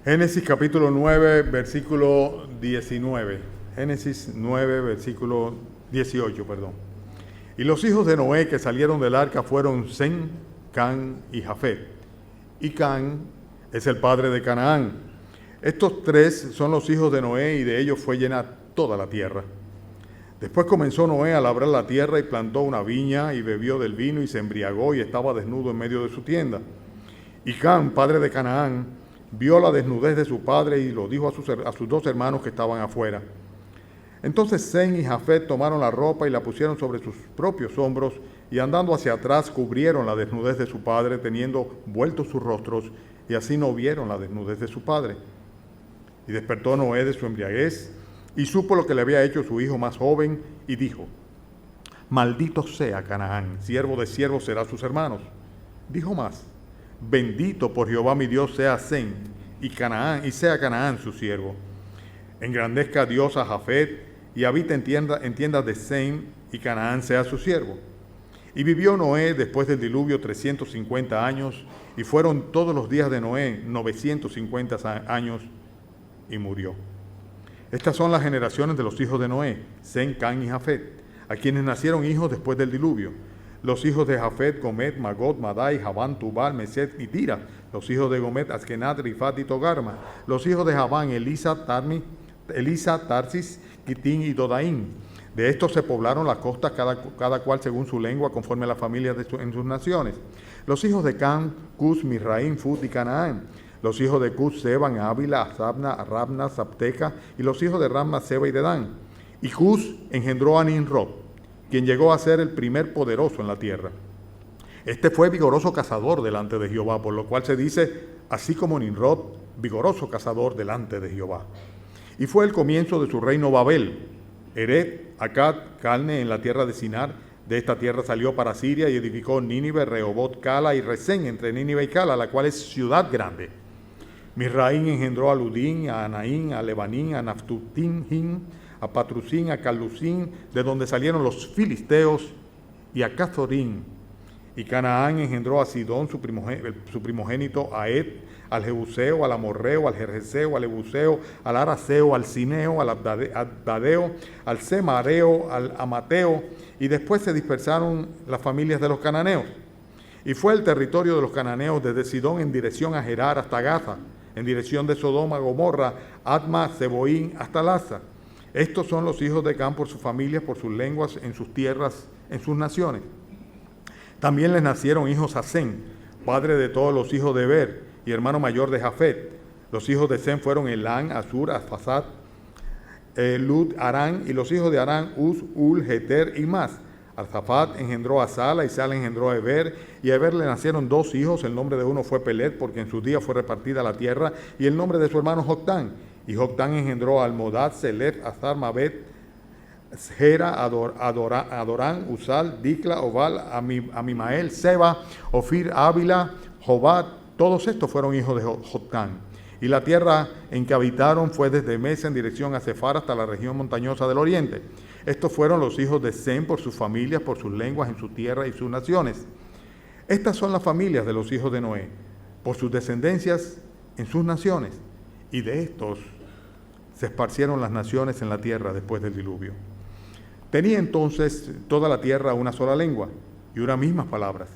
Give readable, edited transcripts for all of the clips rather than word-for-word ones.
Génesis capítulo 9, versículo 19. Génesis 9, versículo 18, perdón. Y los hijos de Noé que salieron del arca fueron Sem, Cam y Jafet. Y Cam es el padre de Canaán. Estos tres son los hijos de Noé y de ellos fue llena toda la tierra. Después comenzó Noé a labrar la tierra y plantó una viña y bebió del vino y se embriagó y estaba desnudo en medio de su tienda. Y Cam, padre de Canaán, vio la desnudez de su padre y lo dijo a sus dos hermanos que estaban afuera. Entonces Sem y Jafet tomaron la ropa y la pusieron sobre sus propios hombros y andando hacia atrás cubrieron la desnudez de su padre, teniendo vueltos sus rostros, y así no vieron la desnudez de su padre. Y despertó Noé de su embriaguez y supo lo que le había hecho su hijo más joven y dijo: maldito sea Canaán, siervo de siervos será sus hermanos. Dijo más: bendito por Jehová mi Dios sea Sem y sea Canaán su siervo. Engrandezca Dios a Jafet y habita en tiendas de Sem y Canaán sea su siervo. Y vivió Noé después del diluvio 350 años y fueron todos los días de Noé 950 años y murió. Estas son las generaciones de los hijos de Noé, Sem, Cam y Jafet, a quienes nacieron hijos después del diluvio. Los hijos de Jafet, Gomet, Magot, Madai, Javán, Tubal, Meset y Tira. Los hijos de Gomet, Askenat, Rifat y Togarma. Los hijos de Javán, Elisa, Tarsis, Quitín y Dodaín. De estos se poblaron las costas, cada cual según su lengua, conforme a las familias en sus naciones. Los hijos de Cam, Cus, Misraim, Fut y Canaán. Los hijos de Cus, Seban, Ávila, Sabna, Rabna, Sapteca. Y los hijos de Rabna, Seba y Dedán. Y Cus engendró a Nimrod, quien llegó a ser el primer poderoso en la tierra. Este fue vigoroso cazador delante de Jehová, por lo cual se dice, así como Nimrod, vigoroso cazador delante de Jehová. Y fue el comienzo de su reino Babel. Eret, Akkad, Calne en la tierra de Sinar. De esta tierra salió para Siria y edificó Nínive, Rehobot, Cala y Resén entre Nínive y Cala, la cual es ciudad grande. Misraín engendró a Ludín, a Anaín, a Lebanín, a Naftutín, a Patrusín, a Calusín, de donde salieron los filisteos, y a Cazorín. Y Canaán engendró a Sidón, su primogénito, a Ed, al Jebuseo, al Amorreo, al Jerjeseo, al Ebuseo, al Araseo, al Cineo, al Abdadeo, al Semareo, al Amateo, y después se dispersaron las familias de los cananeos. Y fue el territorio de los cananeos desde Sidón en dirección a Gerar hasta Gaza, en dirección de Sodoma, Gomorra, Adma, Seboín, hasta Laza. Estos son los hijos de Cam por sus familias, por sus lenguas, en sus tierras, en sus naciones. También les nacieron hijos a Sem, padre de todos los hijos de Eber, y hermano mayor de Jafet. Los hijos de Sem fueron Elán, Asur, Asfasat, Lud, Arán, y los hijos de Arán, Uz, Ul, Geter y más. Arzafat engendró a Sala, y Sala engendró a Eber, y a Eber le nacieron dos hijos. El nombre de uno fue Pelet, porque en sus días fue repartida la tierra, y el nombre de su hermano Joctán. Y Joctán engendró a Almodad, Selef, Azar, Mabet, Gera, Adorán, Usal, Dicla, Obal, Amimael, Seba, Ofir, Ávila, Jobat. Todos estos fueron hijos de Joctán. Y la tierra en que habitaron fue desde Mesa en dirección a Cefar hasta la región montañosa del oriente. Estos fueron los hijos de Sem por sus familias, por sus lenguas, en su tierra y sus naciones. Estas son las familias de los hijos de Noé, por sus descendencias en sus naciones. Y de estos se esparcieron las naciones en la tierra después del diluvio. Tenía entonces toda la tierra una sola lengua y unas mismas palabras.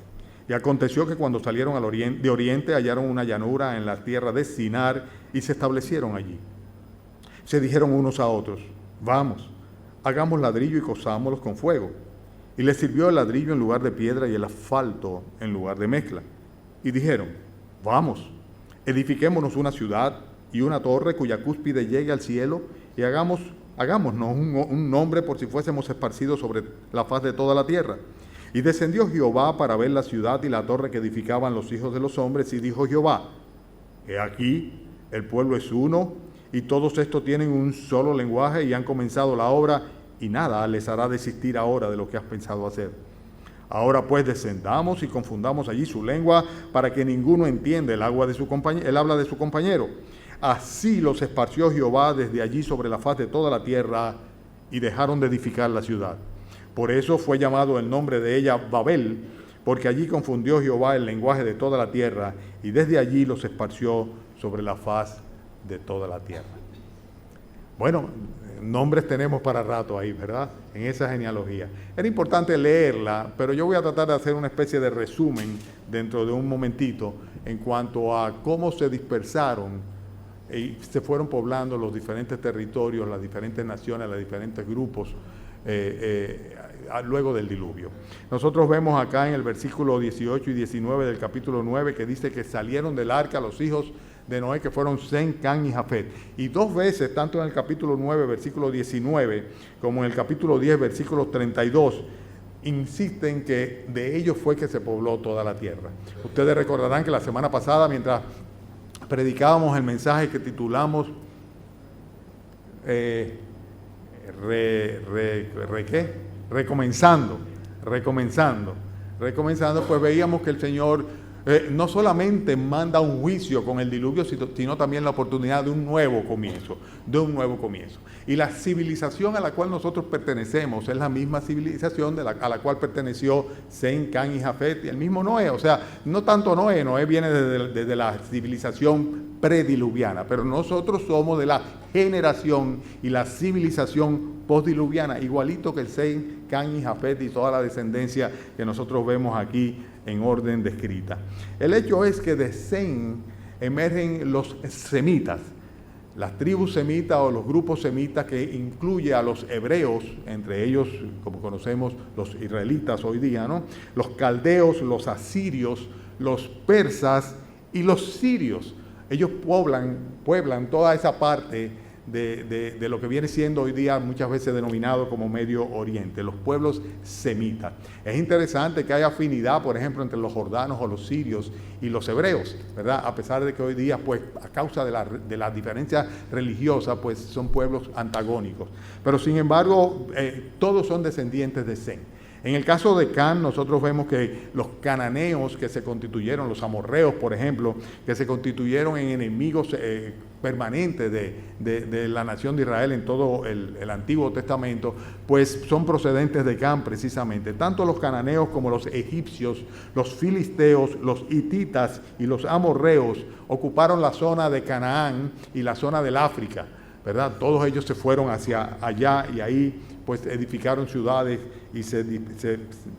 Y aconteció que cuando salieron de oriente hallaron una llanura en la tierra de Sinar y se establecieron allí. Se dijeron unos a otros: vamos, hagamos ladrillo y cozámoslos con fuego. Y les sirvió el ladrillo en lugar de piedra y el asfalto en lugar de mezcla. Y dijeron: vamos, edifiquémonos una ciudad y una torre cuya cúspide llegue al cielo y hagámonos un nombre por si fuésemos esparcidos sobre la faz de toda la tierra. Y descendió Jehová para ver la ciudad y la torre que edificaban los hijos de los hombres, y dijo Jehová: he aquí, el pueblo es uno, y todos estos tienen un solo lenguaje y han comenzado la obra, y nada les hará desistir ahora de lo que has pensado hacer. Ahora pues descendamos y confundamos allí su lengua, para que ninguno entienda el habla de su compañero. Así los esparció Jehová desde allí sobre la faz de toda la tierra, y dejaron de edificar la ciudad. Por eso fue llamado el nombre de ella Babel, porque allí confundió Jehová el lenguaje de toda la tierra, y desde allí los esparció sobre la faz de toda la tierra. Bueno, nombres tenemos para rato ahí, ¿verdad? En esa genealogía. Era importante leerla, pero yo voy a tratar de hacer una especie de resumen dentro de un momentito en cuanto a cómo se dispersaron y se fueron poblando los diferentes territorios, las diferentes naciones, los diferentes grupos luego del diluvio. Nosotros vemos acá en el versículo 18 y 19 del capítulo 9 que dice que salieron del arca los hijos de Noé, que fueron Sem, Cam y Jafet. Y dos veces, tanto en el capítulo 9, versículo 19, como en el capítulo 10, versículo 32, insisten que de ellos fue que se pobló toda la tierra. Ustedes recordarán que la semana pasada, mientras predicábamos el mensaje que titulamos Recomenzando, pues veíamos que el Señor no solamente manda un juicio con el diluvio, sino también la oportunidad de un nuevo comienzo, Y la civilización a la cual nosotros pertenecemos es la misma civilización a la cual perteneció Sem, Cam y Jafet y el mismo Noé. O sea, no tanto Noé viene desde la civilización prediluviana, pero nosotros somos de la generación y la civilización postdiluviana, igualito que el Sem, Cam y Jafet y toda la descendencia que nosotros vemos aquí en orden descrita. El hecho es que de Sem emergen los semitas, las tribus semitas o los grupos semitas que incluye a los hebreos, entre ellos, como conocemos, los israelitas hoy día, ¿no? Los caldeos, los asirios, los persas y los sirios. Ellos pueblan toda esa parte de lo que viene siendo hoy día muchas veces denominado como Medio Oriente, los pueblos semitas. Es interesante que haya afinidad, por ejemplo, entre los jordanos o los sirios y los hebreos, ¿verdad? A pesar de que hoy día, pues, a causa de la diferencia religiosa, pues, son pueblos antagónicos. Pero, sin embargo, todos son descendientes de Sem. En el caso de Cam, nosotros vemos que los cananeos que se constituyeron, los amorreos, por ejemplo, que se constituyeron en enemigos permanentes de la nación de Israel en todo el Antiguo Testamento, pues son procedentes de Cam precisamente. Tanto los cananeos como los egipcios, los filisteos, los hititas y los amorreos ocuparon la zona de Canaán y la zona del África, ¿verdad? Todos ellos se fueron hacia allá y ahí pues edificaron ciudades y se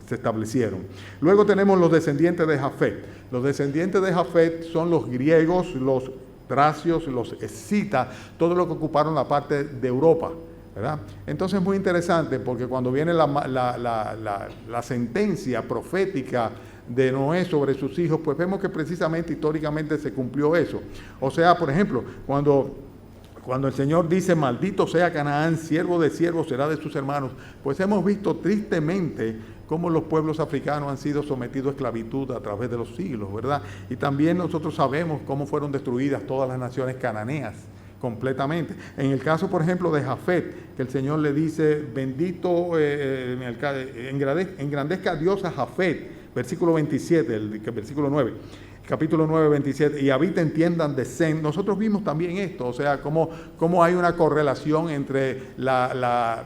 establecieron. Luego tenemos los descendientes de Jafet. Los descendientes de Jafet son los griegos, los tracios, los escitas, todos los que ocuparon la parte de Europa, ¿verdad? Entonces es muy interesante porque cuando viene la sentencia profética de Noé sobre sus hijos, pues vemos que precisamente históricamente se cumplió eso. O sea, por ejemplo, cuando el Señor dice, maldito sea Canaán, siervo de siervos será de sus hermanos, pues hemos visto tristemente cómo los pueblos africanos han sido sometidos a esclavitud a través de los siglos, ¿verdad? Y también nosotros sabemos cómo fueron destruidas todas las naciones cananeas completamente. En el caso, por ejemplo, de Jafet, que el Señor le dice, bendito, engrandezca a Dios a Jafet, versículo 27, versículo 9. Capítulo 9, 27, y habiten, tiendan de Sem. Nosotros vimos también esto, o sea, cómo hay una correlación entre la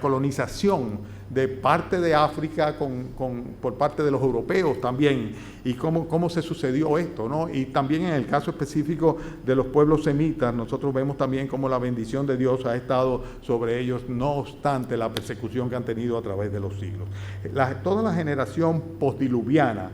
colonización de parte de África por parte de los europeos también, y cómo se sucedió esto, ¿no? Y también en el caso específico de los pueblos semitas, nosotros vemos también cómo la bendición de Dios ha estado sobre ellos, no obstante la persecución que han tenido a través de los siglos. Toda la generación postdiluviana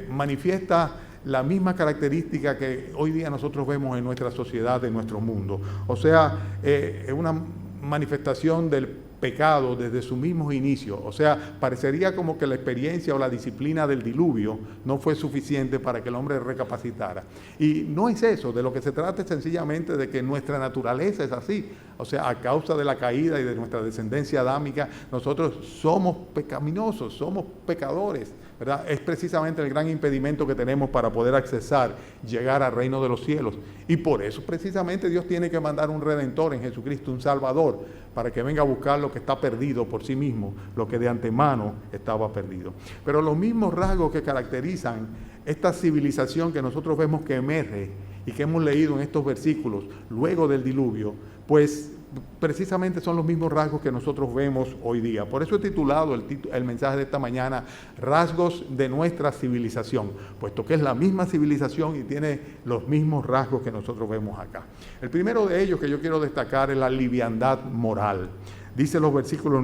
manifiesta la misma característica que hoy día nosotros vemos en nuestra sociedad, en nuestro mundo. O sea, es una manifestación del pecado desde su mismo inicio. O sea, parecería como que la experiencia o la disciplina del diluvio no fue suficiente para que el hombre recapacitara. Y no es eso, de lo que se trata es sencillamente de que nuestra naturaleza es así. O sea, a causa de la caída y de nuestra descendencia adámica, nosotros somos pecaminosos, somos pecadores, ¿verdad? Es precisamente el gran impedimento que tenemos para poder accesar, llegar al reino de los cielos. Y por eso precisamente Dios tiene que mandar un Redentor en Jesucristo, un Salvador, para que venga a buscar lo que está perdido por sí mismo, lo que de antemano estaba perdido. Pero los mismos rasgos que caracterizan esta civilización que nosotros vemos que emerge y que hemos leído en estos versículos luego del diluvio, pues precisamente son los mismos rasgos que nosotros vemos hoy día. Por eso he titulado el mensaje de esta mañana, Rasgos de nuestra civilización, puesto que es la misma civilización y tiene los mismos rasgos que nosotros vemos acá. El primero de ellos que yo quiero destacar es la liviandad moral. Dice los versículos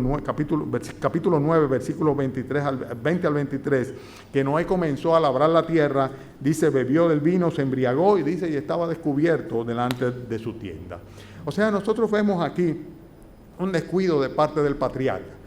capítulo 9, versículos 20 al 23, que Noé comenzó a labrar la tierra, dice, bebió del vino, se embriagó y dice, y estaba descubierto delante de su tienda. O sea, nosotros vemos aquí un descuido de parte del patriarca.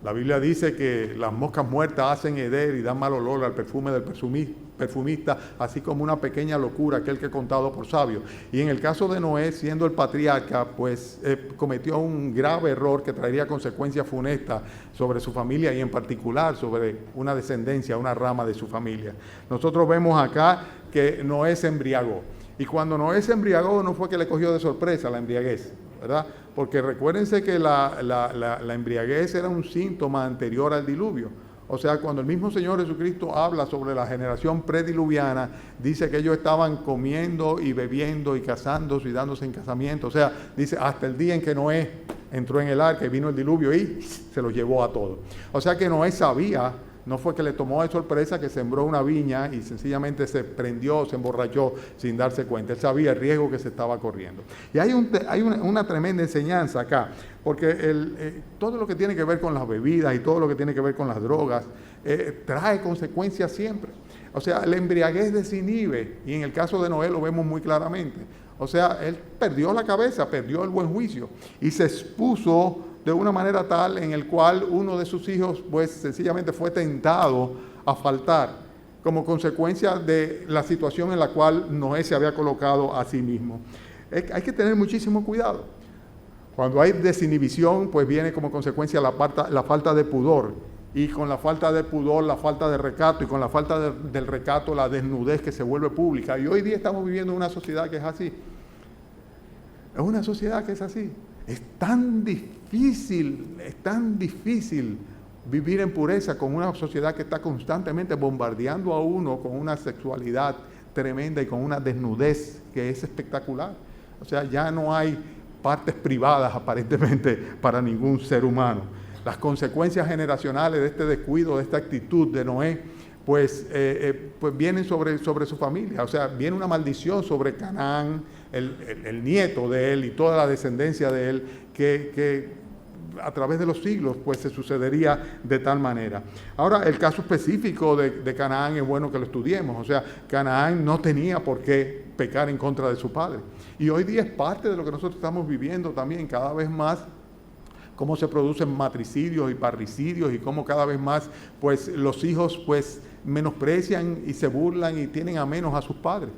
La Biblia dice que las moscas muertas hacen heder y dan mal olor al perfume del perfumista, así como una pequeña locura, aquel que es contado por sabio. Y en el caso de Noé, siendo el patriarca, pues cometió un grave error que traería consecuencias funestas sobre su familia y en particular sobre una descendencia, una rama de su familia. Nosotros vemos acá que Noé se embriagó. Y cuando Noé se embriagó no fue que le cogió de sorpresa la embriaguez, ¿verdad? Porque recuérdense que la embriaguez era un síntoma anterior al diluvio. O sea, cuando el mismo Señor Jesucristo habla sobre la generación prediluviana, dice que ellos estaban comiendo y bebiendo y casándose y dándose en casamiento. O sea, dice hasta el día en que Noé entró en el arca y vino el diluvio y se los llevó a todos. O sea que Noé sabía. No fue que le tomó de sorpresa que sembró una viña y sencillamente se prendió, se emborrachó sin darse cuenta. Él sabía el riesgo que se estaba corriendo. Y hay una tremenda enseñanza acá, porque todo lo que tiene que ver con las bebidas y todo lo que tiene que ver con las drogas trae consecuencias siempre. O sea, la embriaguez desinhibe, y en el caso de Noé lo vemos muy claramente. O sea, él perdió la cabeza, perdió el buen juicio y se expuso de una manera tal en el cual uno de sus hijos pues sencillamente fue tentado a faltar como consecuencia de la situación en la cual Noé se había colocado a sí mismo. Hay que tener muchísimo cuidado. Cuando hay desinhibición, pues viene como consecuencia la falta de pudor, y con la falta de pudor, la falta de recato, y con la falta del recato, la desnudez que se vuelve pública. Y hoy día estamos viviendo en una sociedad que es así. Es una sociedad que es así. Es tan difícil vivir en pureza con una sociedad que está constantemente bombardeando a uno con una sexualidad tremenda y con una desnudez que es espectacular. O sea, ya no hay partes privadas aparentemente para ningún ser humano. Las consecuencias generacionales de este descuido, de esta actitud de Noé, pues vienen sobre su familia. O sea, viene una maldición sobre Canaán, el nieto de él y toda la descendencia de él, que a través de los siglos pues se sucedería de tal manera. Ahora, el caso específico de Canaán es bueno que lo estudiemos. O sea, Canaán no tenía por qué pecar en contra de su padre. Y hoy día es parte de lo que nosotros estamos viviendo también cada vez más, cómo se producen matricidios y parricidios y cómo cada vez más pues los hijos pues menosprecian y se burlan y tienen a menos a sus padres.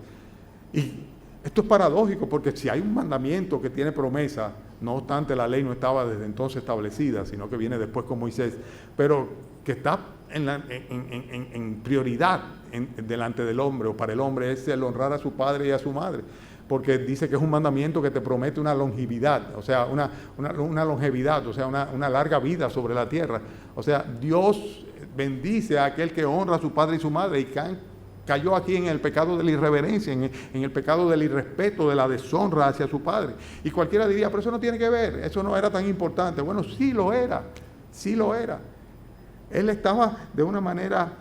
Y esto es paradójico porque si hay un mandamiento que tiene promesa, no obstante la ley no estaba desde entonces establecida, sino que viene después con Moisés, pero que está en prioridad delante del hombre o para el hombre, es el honrar a su padre y a su madre. Porque dice que es un mandamiento que te promete una longevidad, o sea, una longevidad, o sea, una larga vida sobre la tierra. O sea, Dios bendice a aquel que honra a su padre y su madre, y cayó aquí en el pecado de la irreverencia, en el pecado del irrespeto, de la deshonra hacia su padre. Y cualquiera diría, pero eso no tiene que ver, eso no era tan importante. Bueno, sí lo era, sí lo era. Él estaba de una manera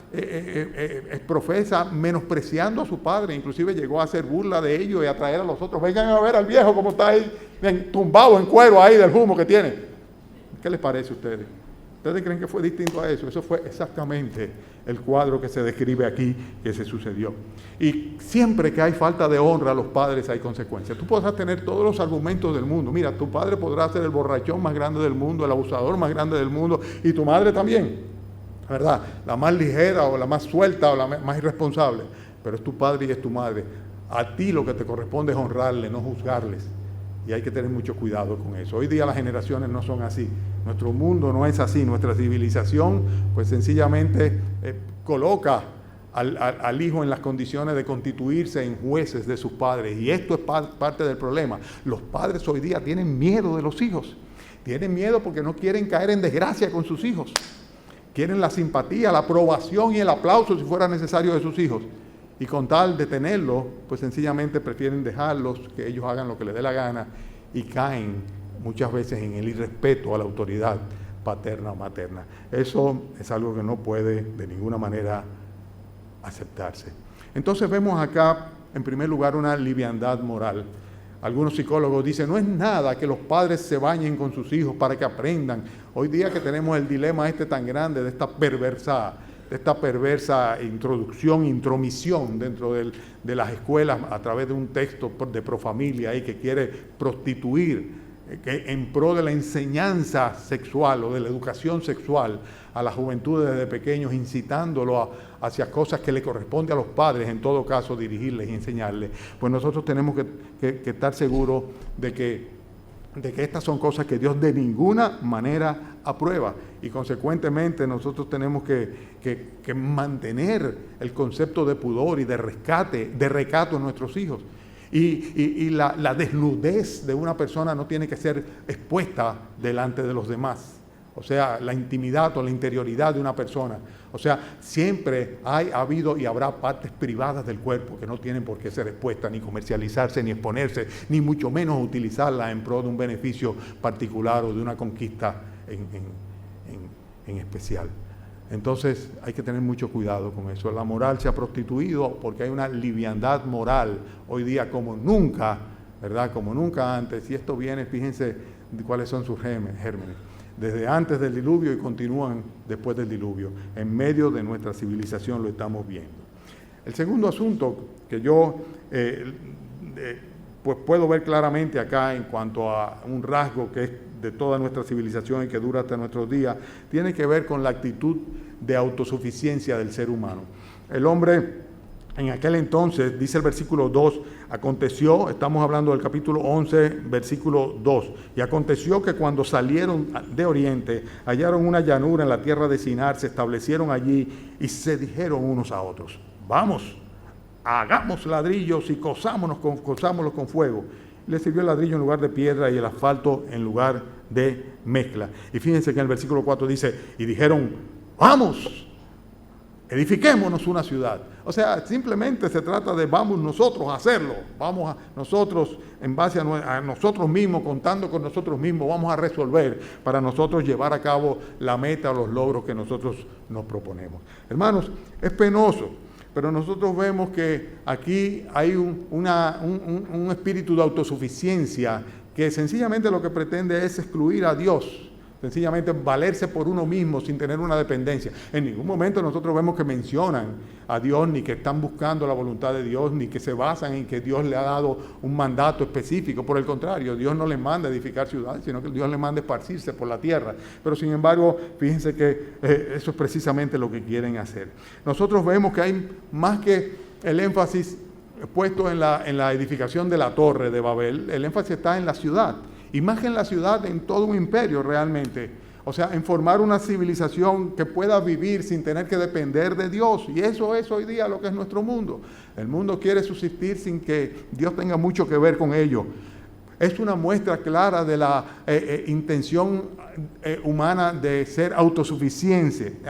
profesa menospreciando a su padre, inclusive llegó a hacer burla de ellos y a traer a los otros. Vengan a ver al viejo como está ahí, tumbado en cuero ahí del humo que tiene. ¿Qué les parece a ustedes? ¿Ustedes creen que fue distinto a eso? Eso fue exactamente el cuadro que se describe aquí que se sucedió. Y siempre que hay falta de honra a los padres hay consecuencias. Tú podrás tener todos los argumentos del mundo. Mira, tu padre podrá ser el borrachón más grande del mundo, el abusador más grande del mundo, y tu madre también, ¿verdad? La más ligera o la más suelta o la más irresponsable. Pero es tu padre y es tu madre. A ti lo que te corresponde es honrarles, no juzgarles. Y hay que tener mucho cuidado con eso. Hoy día las generaciones no son así. Nuestro mundo no es así. Nuestra civilización pues sencillamente coloca al hijo en las condiciones de constituirse en jueces de sus padres. Y esto es parte del problema. Los padres hoy día tienen miedo de los hijos. Tienen miedo porque no quieren caer en desgracia con sus hijos. Quieren la simpatía, la aprobación y el aplauso si fuera necesario de sus hijos. Y con tal de tenerlo, pues sencillamente prefieren dejarlos, que ellos hagan lo que les dé la gana, y caen muchas veces en el irrespeto a la autoridad paterna o materna. Eso es algo que no puede de ninguna manera aceptarse. Entonces vemos acá, en primer lugar, una liviandad moral. Algunos psicólogos dicen, no es nada que los padres se bañen con sus hijos para que aprendan. Hoy día que tenemos el dilema tan grande de esta perversa intromisión dentro de las escuelas a través de un texto de Profamilia ahí que quiere prostituir en pro de la enseñanza sexual o de la educación sexual a la juventud desde pequeños, incitándolo hacia cosas que le corresponde a los padres, en todo caso, dirigirles y enseñarles. Pues nosotros tenemos que estar seguros de que estas son cosas que Dios de ninguna manera aprueba, y consecuentemente nosotros tenemos que mantener el concepto de pudor y de rescate, de recato en nuestros hijos. Y la desnudez de una persona no tiene que ser expuesta delante de los demás. O sea, la intimidad o la interioridad de una persona. O sea, siempre ha habido y habrá partes privadas del cuerpo que no tienen por qué ser expuestas, ni comercializarse, ni exponerse, ni mucho menos utilizarla en pro de un beneficio particular o de una conquista en especial. Entonces hay que tener mucho cuidado con eso. La moral se ha prostituido porque hay una liviandad moral hoy día como nunca, ¿verdad? Como nunca antes. Y esto viene, fíjense cuáles son sus gérmenes. Desde antes del diluvio y continúan después del diluvio. En medio de nuestra civilización lo estamos viendo. El segundo asunto que yo pues puedo ver claramente acá en cuanto a un rasgo que es de toda nuestra civilización y que dura hasta nuestros días, tiene que ver con la actitud de autosuficiencia del ser humano. El hombre en aquel entonces, dice el versículo 2, aconteció, estamos hablando del capítulo 11, versículo 2, y aconteció que cuando salieron de oriente, hallaron una llanura en la tierra de Sinar, se establecieron allí y se dijeron unos a otros, vamos, hagamos ladrillos y cosámoslos con fuego. Le sirvió el ladrillo en lugar de piedra y el asfalto en lugar de mezcla. Y fíjense que en el versículo 4 dice, y dijeron, vamos, edifiquémonos una ciudad. O sea, simplemente se trata de vamos nosotros a hacerlo, vamos a nosotros, en base a nosotros mismos, contando con nosotros mismos, vamos a resolver para nosotros llevar a cabo la meta o los logros que nosotros nos proponemos. Hermanos, es penoso, pero nosotros vemos que aquí hay un espíritu de autosuficiencia que sencillamente lo que pretende es excluir a Dios, sencillamente valerse por uno mismo sin tener una dependencia. En ningún momento nosotros vemos que mencionan a Dios, ni que están buscando la voluntad de Dios, ni que se basan en que Dios le ha dado un mandato específico. Por el contrario, Dios no les manda edificar ciudades, sino que Dios les manda esparcirse por la tierra. Pero sin embargo, fíjense que eso es precisamente lo que quieren hacer. Nosotros vemos que hay más que el énfasis puesto en la edificación de la torre de Babel, el énfasis está en la ciudad. Y más que en la ciudad, en todo un imperio realmente. O sea, en formar una civilización que pueda vivir sin tener que depender de Dios. Y eso es hoy día lo que es nuestro mundo. El mundo quiere subsistir sin que Dios tenga mucho que ver con ello. Es una muestra clara de la intención humana de ser autosuficiente.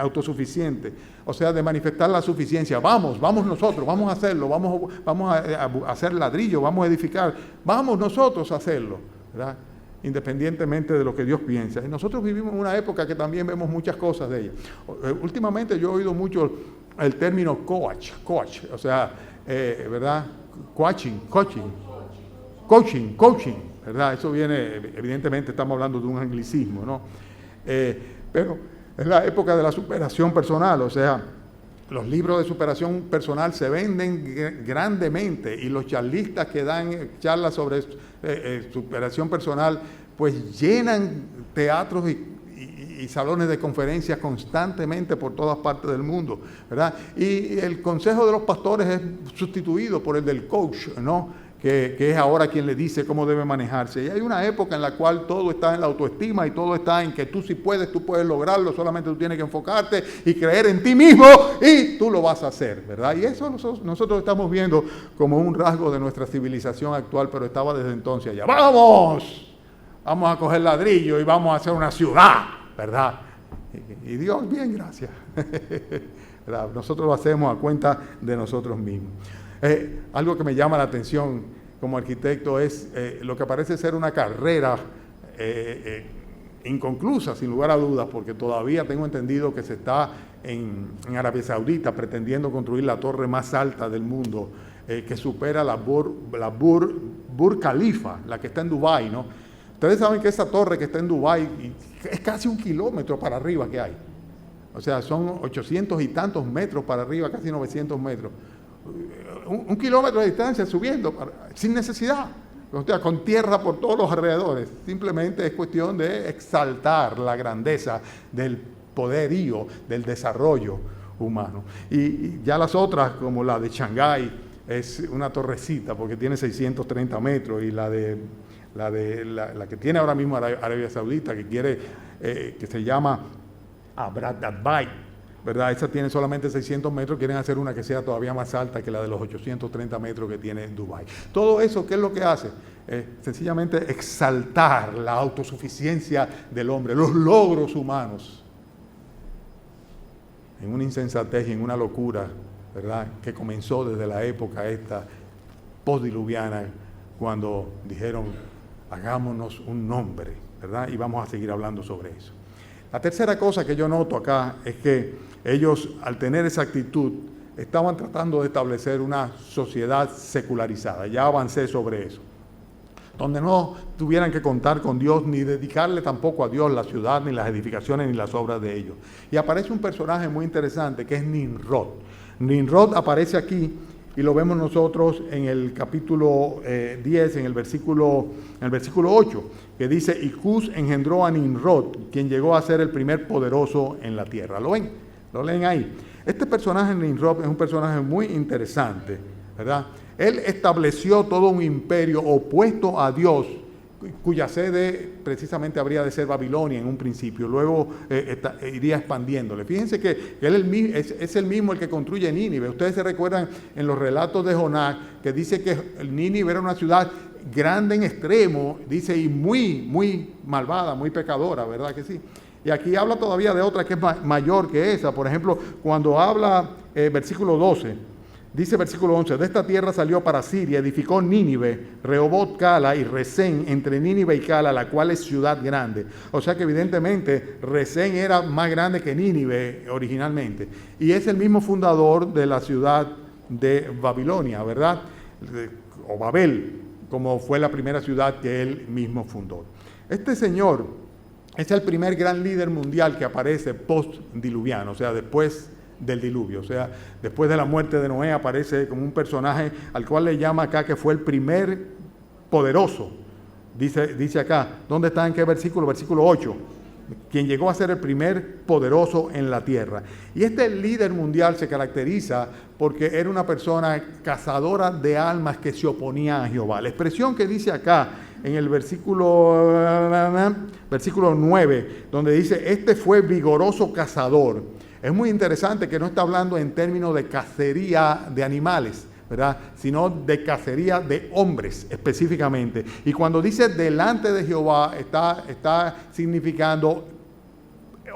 O sea, de manifestar la suficiencia. Vamos nosotros, vamos a hacerlo. Vamos a hacer ladrillo, vamos a edificar. Vamos nosotros a hacerlo, ¿verdad? Independientemente de lo que Dios piensa. Y nosotros vivimos en una época que también vemos muchas cosas de ella. Últimamente yo he oído mucho el término coach, o sea, ¿verdad? Coaching, ¿verdad? Eso viene, evidentemente estamos hablando de un anglicismo, ¿no? Pero es la época de la superación personal, o sea, los libros de superación personal se venden grandemente y los charlistas que dan charlas sobre superación personal pues llenan teatros y salones de conferencias constantemente por todas partes del mundo, ¿verdad? Y el consejo de los pastores es sustituido por el del coach, ¿no? Que es ahora quien le dice cómo debe manejarse. Y hay una época en la cual todo está en la autoestima y todo está en que tú sí puedes, tú puedes lograrlo, solamente tú tienes que enfocarte y creer en ti mismo y tú lo vas a hacer, ¿verdad? Y eso nosotros estamos viendo como un rasgo de nuestra civilización actual, pero estaba desde entonces allá. ¡Vamos! Vamos a coger ladrillo y vamos a hacer una ciudad, ¿verdad? Y Dios, bien, gracias. ¿Verdad? Nosotros lo hacemos a cuenta de nosotros mismos. Algo que me llama la atención como arquitecto es lo que parece ser una carrera inconclusa, sin lugar a dudas, porque todavía tengo entendido que se está en Arabia Saudita pretendiendo construir la torre más alta del mundo, que supera la Burj Khalifa, la que está en Dubái, ¿no? Ustedes saben que esa torre que está en Dubái es casi 1 kilómetro para arriba que hay. O sea, son 800 y tantos metros para arriba, casi 900 metros. 1 kilómetro de distancia subiendo, sin necesidad. O sea, con tierra por todos los alrededores. Simplemente es cuestión de exaltar la grandeza del poderío, del desarrollo humano. Y ya las otras, como la de Shanghái, es una torrecita porque tiene 630 metros, y la que tiene ahora mismo Arabia Saudita, que se llama Abrad Dubai, ¿verdad? Esa tiene solamente 600 metros, quieren hacer una que sea todavía más alta que la de los 830 metros que tiene Dubái. Todo eso, ¿qué es lo que hace? Sencillamente exaltar la autosuficiencia del hombre, los logros humanos, en una insensatez y en una locura, ¿verdad?, que comenzó desde la época esta postdiluviana, cuando dijeron, hagámonos un nombre, ¿verdad? Y vamos a seguir hablando sobre eso. La tercera cosa que yo noto acá es que ellos, al tener esa actitud, estaban tratando de establecer una sociedad secularizada. Ya avancé sobre eso. Donde no tuvieran que contar con Dios, ni dedicarle tampoco a Dios la ciudad, ni las edificaciones, ni las obras de ellos. Y aparece un personaje muy interesante, que es Nimrod. Nimrod aparece aquí, y lo vemos nosotros en el capítulo 10, en el versículo 8, que dice, y Cus engendró a Nimrod, quien llegó a ser el primer poderoso en la tierra. ¿Lo ven? ¿Lo leen ahí? Este personaje, Nimrod, es un personaje muy interesante, ¿verdad? Él estableció todo un imperio opuesto a Dios, cuya sede precisamente habría de ser Babilonia en un principio, luego iría expandiéndole. Fíjense que él es el mismo el que construye Nínive. Ustedes se recuerdan en los relatos de Jonás, que dice que Nínive era una ciudad grande en extremo, dice, y muy, muy malvada, muy pecadora, ¿verdad que sí? Y aquí habla todavía de otra que es mayor que esa. Por ejemplo, cuando habla, versículo 12, dice versículo 11, de esta tierra salió para Siria, edificó Nínive, Rehobot, Cala y Resén, entre Nínive y Cala, la cual es ciudad grande. O sea que evidentemente Resén era más grande que Nínive originalmente. Y es el mismo fundador de la ciudad de Babilonia, ¿verdad? O Babel, como fue la primera ciudad que él mismo fundó. Este señor es el primer gran líder mundial que aparece post-diluviano, o sea, después del diluvio. O sea, después de la muerte de Noé aparece como un personaje al cual le llama acá que fue el primer poderoso. Dice acá, ¿dónde está? ¿En qué versículo? Versículo 8. Quien llegó a ser el primer poderoso en la tierra. Y este líder mundial se caracteriza porque era una persona cazadora de almas que se oponía a Jehová. La expresión que dice acá en el versículo 9, donde dice, este fue vigoroso cazador. Es muy interesante que no está hablando en términos de cacería de animales, ¿verdad?, sino de cacería de hombres específicamente. Y cuando dice delante de Jehová, está significando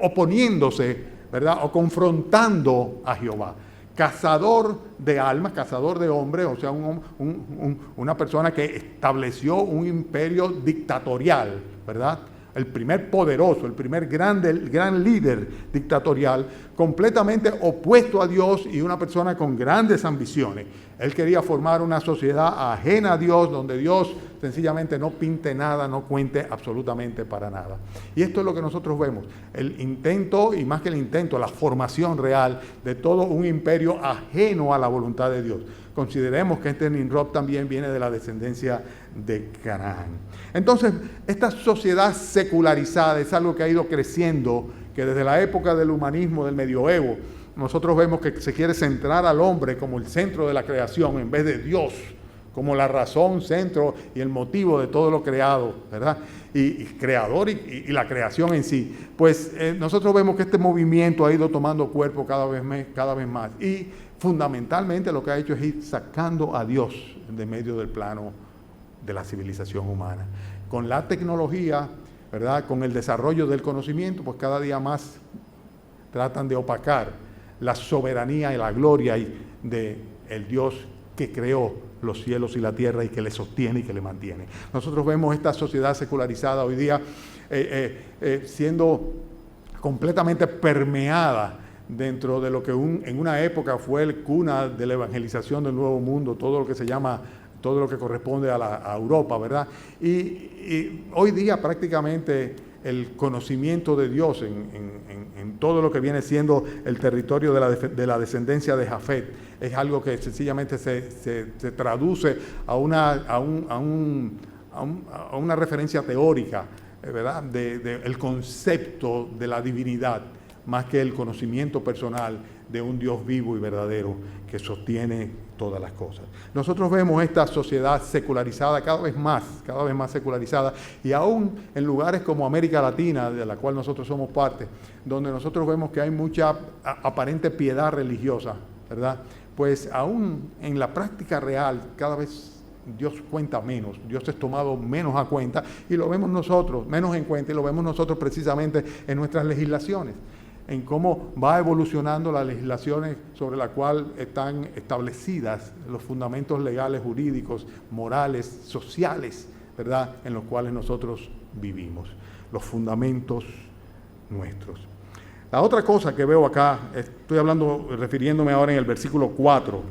oponiéndose, ¿verdad?, o confrontando a Jehová. Cazador de almas, cazador de hombres, o sea, una persona que estableció un imperio dictatorial, ¿verdad?, el primer poderoso, el primer gran líder dictatorial, completamente opuesto a Dios y una persona con grandes ambiciones. Él quería formar una sociedad ajena a Dios, donde Dios sencillamente no pinte nada, no cuente absolutamente para nada. Y esto es lo que nosotros vemos, el intento, y más que el intento, la formación real de todo un imperio ajeno a la voluntad de Dios. Consideremos que este Nimrod también viene de la descendencia de Canaán. Entonces, esta sociedad secularizada es algo que ha ido creciendo, que desde la época del humanismo, del medioevo, nosotros vemos que se quiere centrar al hombre como el centro de la creación en vez de Dios, como la razón, centro y el motivo de todo lo creado, ¿verdad? Y creador y la creación en sí. Pues nosotros vemos que este movimiento ha ido tomando cuerpo cada vez más. Y fundamentalmente lo que ha hecho es ir sacando a Dios de medio del plano de la civilización humana. Con la tecnología, ¿verdad?, con el desarrollo del conocimiento, pues cada día más tratan de opacar la soberanía y la gloria del Dios que creó los cielos y la tierra y que le sostiene y que le mantiene. Nosotros vemos esta sociedad secularizada hoy día siendo completamente permeada dentro de lo que en una época fue el cuna de la evangelización del Nuevo Mundo, todo lo que se llama, todo lo que corresponde a Europa, ¿verdad? Y hoy día prácticamente el conocimiento de Dios en todo lo que viene siendo el territorio de la descendencia de Jafet es algo que sencillamente se traduce a una referencia teórica, ¿verdad? El concepto de la divinidad, más que el conocimiento personal de un Dios vivo y verdadero que sostiene todas las cosas. Nosotros vemos esta sociedad secularizada cada vez más secularizada, y aún en lugares como América Latina, de la cual nosotros somos parte, donde nosotros vemos que hay mucha aparente piedad religiosa, ¿verdad? Pues aún en la práctica real, cada vez Dios cuenta menos, Dios es tomado menos a cuenta, y lo vemos nosotros, menos en cuenta, y lo vemos nosotros precisamente en nuestras legislaciones, en cómo va evolucionando las legislaciones sobre las cuales están establecidas los fundamentos legales, jurídicos, morales, sociales, ¿verdad?, en los cuales nosotros vivimos, los fundamentos nuestros. La otra cosa que veo acá, estoy refiriéndome ahora en el versículo 4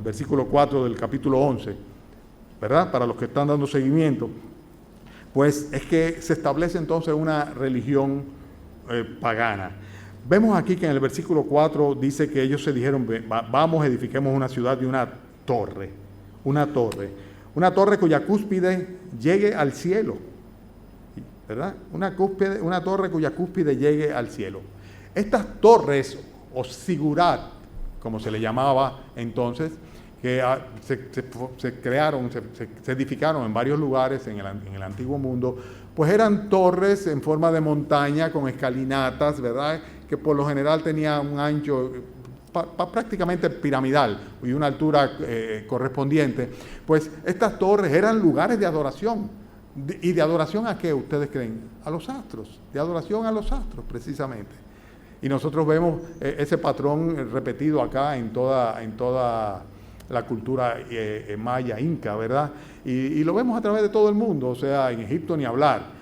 del capítulo 11, ¿verdad?, para los que están dando seguimiento, pues es que se establece entonces una religión pagana. Vemos aquí que en el versículo 4 dice que ellos se dijeron, vamos, edifiquemos una ciudad y una torre cuya cúspide llegue al cielo, ¿verdad? Una torre cuya cúspide llegue al cielo. Estas torres, o sigurat, como se le llamaba entonces, que se edificaron en varios lugares en el antiguo mundo, pues eran torres en forma de montaña con escalinatas, ¿verdad?, que por lo general tenían un ancho prácticamente piramidal y una altura correspondiente. Pues estas torres eran lugares de adoración. ¿Y de adoración a qué ustedes creen? A los astros, de adoración a los astros precisamente. Y nosotros vemos ese patrón repetido acá en toda la cultura maya, inca, ¿verdad? Y lo vemos a través de todo el mundo, o sea, en Egipto ni hablar,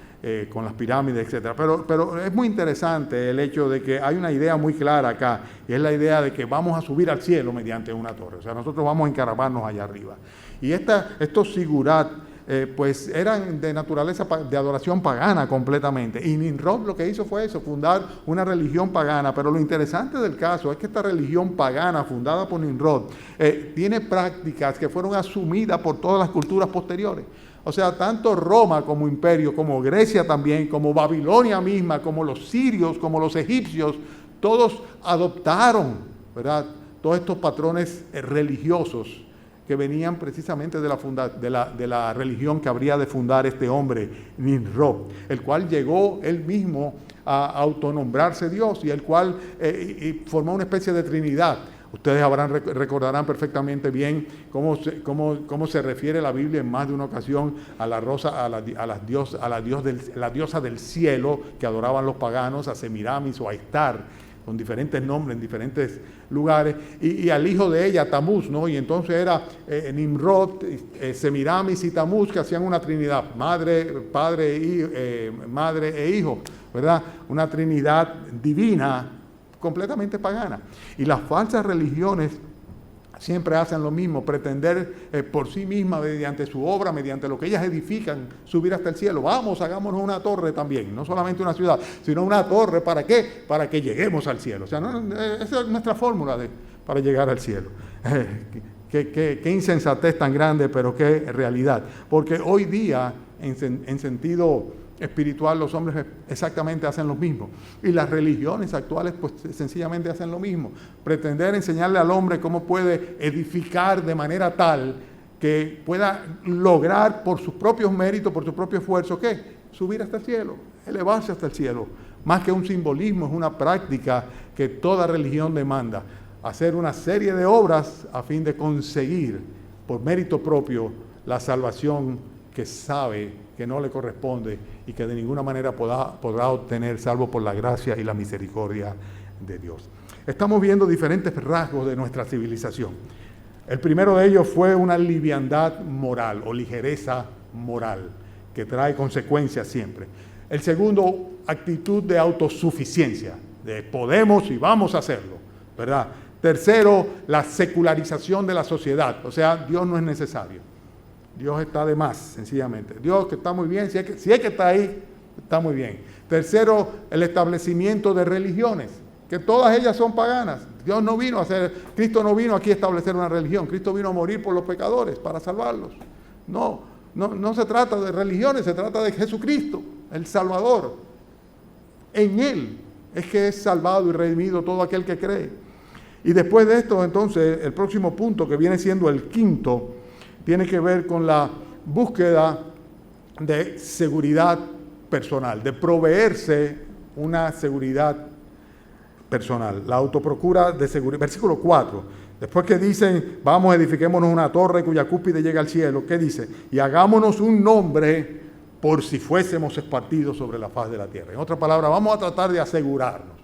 con las pirámides, etcétera. Pero es muy interesante el hecho de que hay una idea muy clara acá, y es la idea de que vamos a subir al cielo mediante una torre, o sea, nosotros vamos a encaramarnos allá arriba. Y estos sigurat, pues eran de naturaleza de adoración pagana completamente, y Nimrod lo que hizo fue eso, fundar una religión pagana. Pero lo interesante del caso es que esta religión pagana fundada por Nimrod tiene prácticas que fueron asumidas por todas las culturas posteriores. O sea, tanto Roma como imperio, como Grecia también, como Babilonia misma, como los sirios, como los egipcios, todos adoptaron, ¿verdad?, todos estos patrones religiosos que venían precisamente de la religión que habría de fundar este hombre, Nimrod, el cual llegó él mismo a autonombrarse Dios, y el cual formó una especie de trinidad. Ustedes recordarán perfectamente bien cómo se refiere la Biblia en más de una ocasión a la diosa del cielo que adoraban los paganos, a Semiramis o a Ishtar, con diferentes nombres en diferentes lugares, y al hijo de ella, Tamuz, ¿no? Y entonces era Nimrod, Semiramis y Tamuz, que hacían una trinidad, madre, padre, madre e hijo, ¿verdad? Una trinidad divina, completamente pagana. Y las falsas religiones siempre hacen lo mismo, pretender por sí mismas, mediante su obra, mediante lo que ellas edifican, subir hasta el cielo. Vamos, hagámonos una torre también, no solamente una ciudad, sino una torre. ¿Para qué? Para que lleguemos al cielo. O sea, esa es nuestra fórmula para llegar al cielo. Qué insensatez tan grande, pero qué realidad. Porque hoy día, en sentido espiritual, los hombres exactamente hacen lo mismo, y las religiones actuales pues sencillamente hacen lo mismo, pretender enseñarle al hombre cómo puede edificar de manera tal que pueda lograr por sus propios méritos, por su propio esfuerzo, ¿qué? Subir hasta el cielo, elevarse hasta el cielo. Más que un simbolismo, es una práctica que toda religión demanda, hacer una serie de obras a fin de conseguir por mérito propio la salvación que sabe que no le corresponde y que de ninguna manera podrá obtener salvo por la gracia y la misericordia de Dios. Estamos viendo diferentes rasgos de nuestra civilización. El primero de ellos fue una liviandad moral o ligereza moral, que trae consecuencias siempre. El segundo, actitud de autosuficiencia, de podemos y vamos a hacerlo, ¿verdad? Tercero, la secularización de la sociedad, o sea, Dios no es necesario. Dios está de más, sencillamente. Dios que está muy bien, si es que está ahí, está muy bien. Tercero, el establecimiento de religiones, que todas ellas son paganas. Cristo no vino aquí a establecer una religión, Cristo vino a morir por los pecadores, para salvarlos. No se trata de religiones, se trata de Jesucristo, el Salvador. En Él es que es salvado y redimido todo aquel que cree. Y después de esto, entonces, el próximo punto, que viene siendo el quinto, tiene que ver con la búsqueda de seguridad personal, de proveerse una seguridad personal, la autoprocura de seguridad. Versículo 4, después que dicen, vamos, edifiquémonos una torre cuya cúspide llega al cielo, ¿qué dice? Y hagámonos un nombre por si fuésemos esparcidos sobre la faz de la tierra. En otras palabras, vamos a tratar de asegurarnos.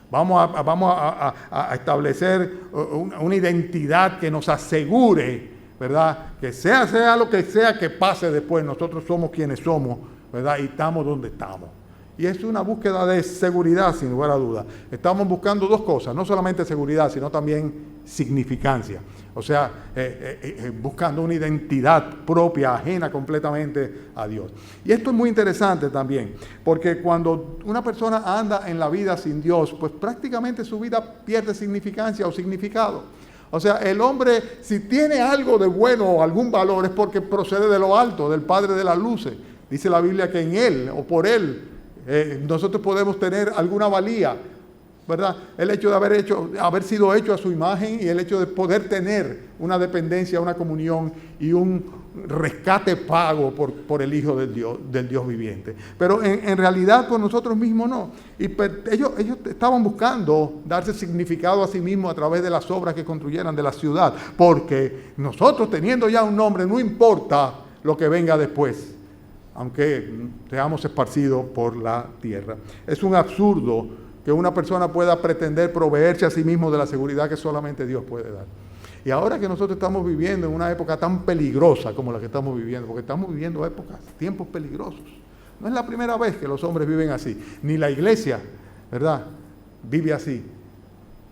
Vamos a establecer una identidad que nos asegure, ¿verdad? Que sea lo que sea que pase después, nosotros somos quienes somos, ¿verdad? Y estamos donde estamos. Y es una búsqueda de seguridad, sin lugar a dudas. Estamos buscando dos cosas, no solamente seguridad, sino también significancia. O sea, buscando una identidad propia, ajena completamente a Dios. Y esto es muy interesante también, porque cuando una persona anda en la vida sin Dios, pues prácticamente su vida pierde significancia o significado. O sea, el hombre, si tiene algo de bueno o algún valor, es porque procede de lo alto, del Padre de las luces. Dice la Biblia que en Él o por Él nosotros podemos tener alguna valía, ¿verdad? El hecho de haber sido hecho a su imagen y el hecho de poder tener una dependencia, una comunión y un rescate pago por el Hijo del Dios viviente. Pero en realidad por nosotros mismos no. Y ellos estaban buscando darse significado a sí mismos a través de las obras que construyeran de la ciudad, porque nosotros teniendo ya un nombre, no importa lo que venga después, aunque seamos esparcidos por la tierra. Es un absurdo que una persona pueda pretender proveerse a sí mismo de la seguridad que solamente Dios puede dar. Y ahora que nosotros estamos viviendo en una época tan peligrosa como la que estamos viviendo, porque estamos viviendo tiempos peligrosos. No es la primera vez que los hombres viven así, ni la iglesia, ¿verdad?, vive así.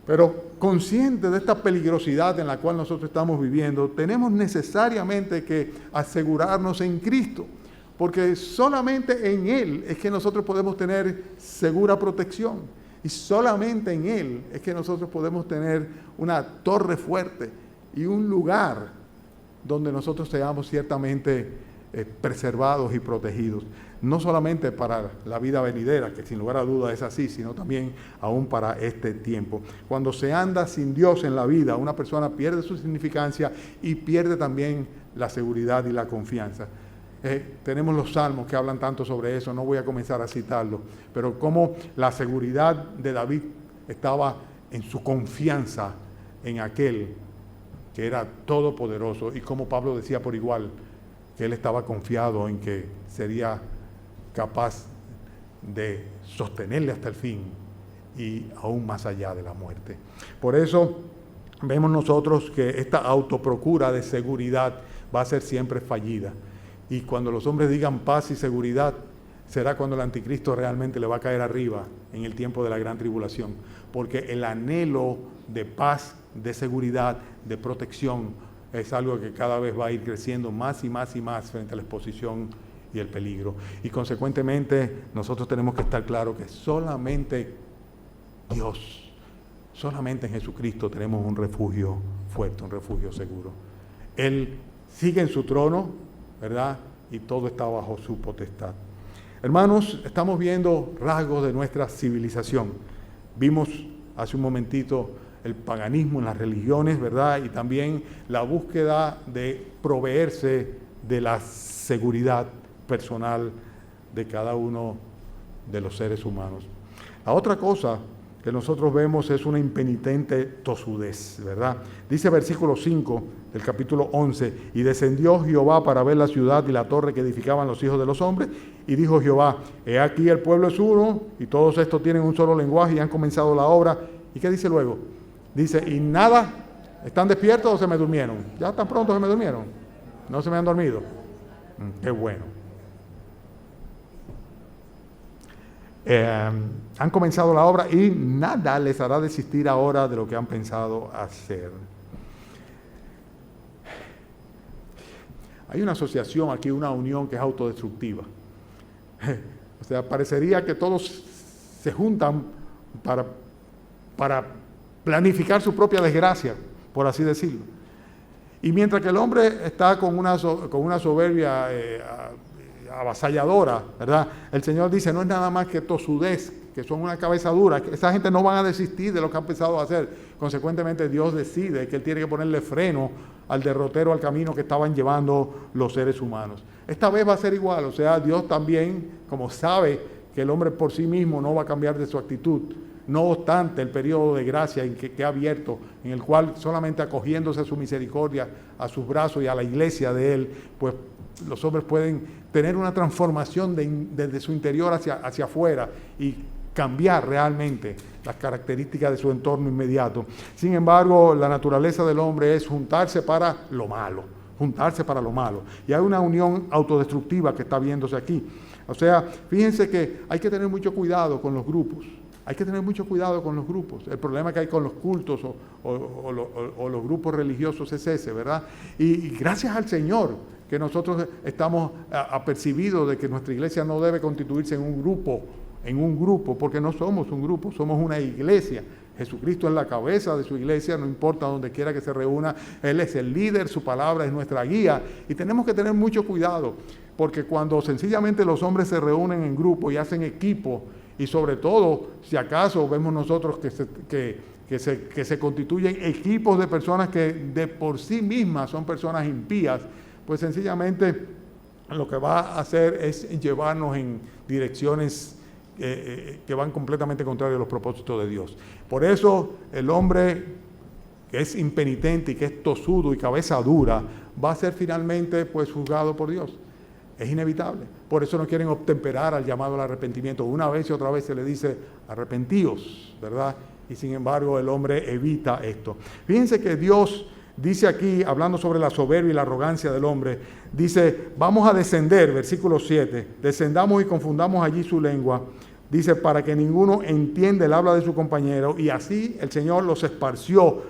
Pero consciente de esta peligrosidad en la cual nosotros estamos viviendo, tenemos necesariamente que asegurarnos en Cristo. Porque solamente en Él es que nosotros podemos tener segura protección. Y solamente en Él es que nosotros podemos tener una torre fuerte y un lugar donde nosotros seamos ciertamente preservados y protegidos. No solamente para la vida venidera, que sin lugar a dudas es así, sino también aún para este tiempo. Cuando se anda sin Dios en la vida, una persona pierde su significancia y pierde también la seguridad y la confianza. Tenemos los salmos que hablan tanto sobre eso, no voy a comenzar a citarlo, pero cómo la seguridad de David estaba en su confianza en aquel que era todopoderoso, y como Pablo decía por igual, que él estaba confiado en que sería capaz de sostenerle hasta el fin y aún más allá de la muerte. Por eso vemos nosotros que esta autoprocura de seguridad va a ser siempre fallida. Y cuando los hombres digan paz y seguridad, será cuando el anticristo realmente le va a caer arriba en el tiempo de la gran tribulación. Porque el anhelo de paz, de seguridad, de protección, es algo que cada vez va a ir creciendo más y más y más frente a la exposición y el peligro. Y consecuentemente nosotros tenemos que estar claros que solamente Dios, solamente en Jesucristo tenemos un refugio fuerte, un refugio seguro. Él sigue en su trono, ¿verdad? Y todo está bajo su potestad. Hermanos, estamos viendo rasgos de nuestra civilización. Vimos hace un momentito el paganismo en las religiones, ¿verdad? Y también la búsqueda de proveerse de la seguridad personal de cada uno de los seres humanos. La otra cosa que nosotros vemos es una impenitente tosudez, ¿verdad? Dice versículo 5 del capítulo 11, y descendió Jehová para ver la ciudad y la torre que edificaban los hijos de los hombres, y dijo Jehová, he aquí el pueblo es uno, y todos estos tienen un solo lenguaje y han comenzado la obra. ¿Y qué dice luego? Dice, y nada ¿Están despiertos o se me durmieron? ¿Ya tan pronto se me durmieron? ¿No se me han dormido? Qué bueno. Han comenzado la obra y nada les hará desistir ahora de lo que han pensado hacer. Hay una asociación aquí, una unión que es autodestructiva. O sea, parecería que todos se juntan para planificar su propia desgracia, por así decirlo. Y mientras que el hombre está con una soberbia avasalladora, ¿verdad? El Señor dice, no es nada más que tosudez, que son una cabeza dura. Esa gente no van a desistir de lo que han pensado hacer. Consecuentemente, Dios decide que Él tiene que ponerle freno al derrotero, al camino que estaban llevando los seres humanos. Esta vez va a ser igual, o sea, Dios también, como sabe que el hombre por sí mismo no va a cambiar de su actitud, no obstante el periodo de gracia en que ha abierto, en el cual solamente acogiéndose a su misericordia, a sus brazos y a la iglesia de Él, pues los hombres pueden tener una transformación desde su interior hacia afuera y cambiar realmente las características de su entorno inmediato. Sin embargo, la naturaleza del hombre es juntarse para lo malo, Y hay una unión autodestructiva que está viéndose aquí. O sea, fíjense que hay que tener mucho cuidado con los grupos. El problema que hay con los cultos o los grupos religiosos es ese, ¿verdad? Y gracias al Señor que nosotros estamos apercibidos de que nuestra iglesia no debe constituirse en un grupo, porque no somos un grupo, somos una iglesia. Jesucristo es la cabeza de su iglesia, no importa donde quiera que se reúna, Él es el líder, su palabra es nuestra guía, y tenemos que tener mucho cuidado, porque cuando sencillamente los hombres se reúnen en grupo y hacen equipo, y sobre todo, si acaso vemos nosotros que se constituyen equipos de personas que de por sí mismas son personas impías, pues sencillamente lo que va a hacer es llevarnos en direcciones que van completamente contrarias a los propósitos de Dios. Por eso el hombre que es impenitente y que es tosudo y cabeza dura va a ser finalmente pues juzgado por Dios. Es inevitable. Por eso no quieren obtemperar al llamado al arrepentimiento. Una vez y otra vez se le dice arrepentíos, ¿verdad? Y sin embargo el hombre evita esto. Fíjense que Dios dice aquí, hablando sobre la soberbia y la arrogancia del hombre, dice, vamos a descender, versículo 7, descendamos y confundamos allí su lengua, dice, para que ninguno entienda el habla de su compañero, y así el Señor los esparció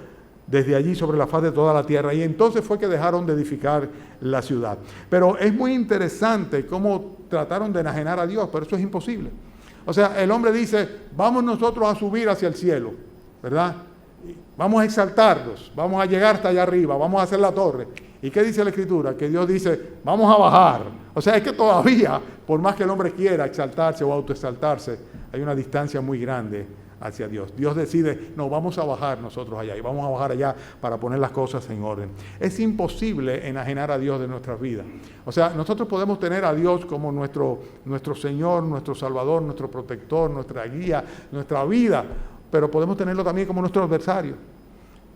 desde allí sobre la faz de toda la tierra, y entonces fue que dejaron de edificar la ciudad. Pero es muy interesante cómo trataron de enajenar a Dios, pero eso es imposible. O sea, el hombre dice, vamos nosotros a subir hacia el cielo, ¿verdad? Vamos a exaltarlos, vamos a llegar hasta allá arriba, vamos a hacer la torre. ¿Y qué dice la Escritura? Que Dios dice, vamos a bajar. O sea, es que todavía, por más que el hombre quiera exaltarse o autoexaltarse, hay una distancia muy grande hacia Dios. Dios decide, no, vamos a bajar nosotros allá, y vamos a bajar allá para poner las cosas en orden. Es imposible enajenar a Dios de nuestras vidas. O sea, nosotros podemos tener a Dios como nuestro Señor, nuestro Salvador, nuestro protector, nuestra guía, nuestra vida, pero podemos tenerlo también como nuestro adversario,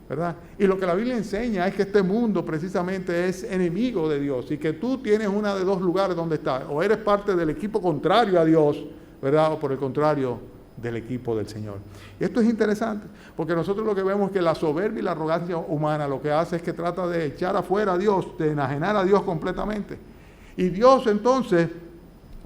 ¿verdad? Y lo que la Biblia enseña es que este mundo precisamente es enemigo de Dios, y que tú tienes una de dos lugares donde estás, o eres parte del equipo contrario a Dios, ¿verdad? O por el contrario, del equipo del Señor. Y esto es interesante, porque nosotros lo que vemos es que la soberbia y la arrogancia humana lo que hace es que trata de echar afuera a Dios, de enajenar a Dios completamente. Y Dios entonces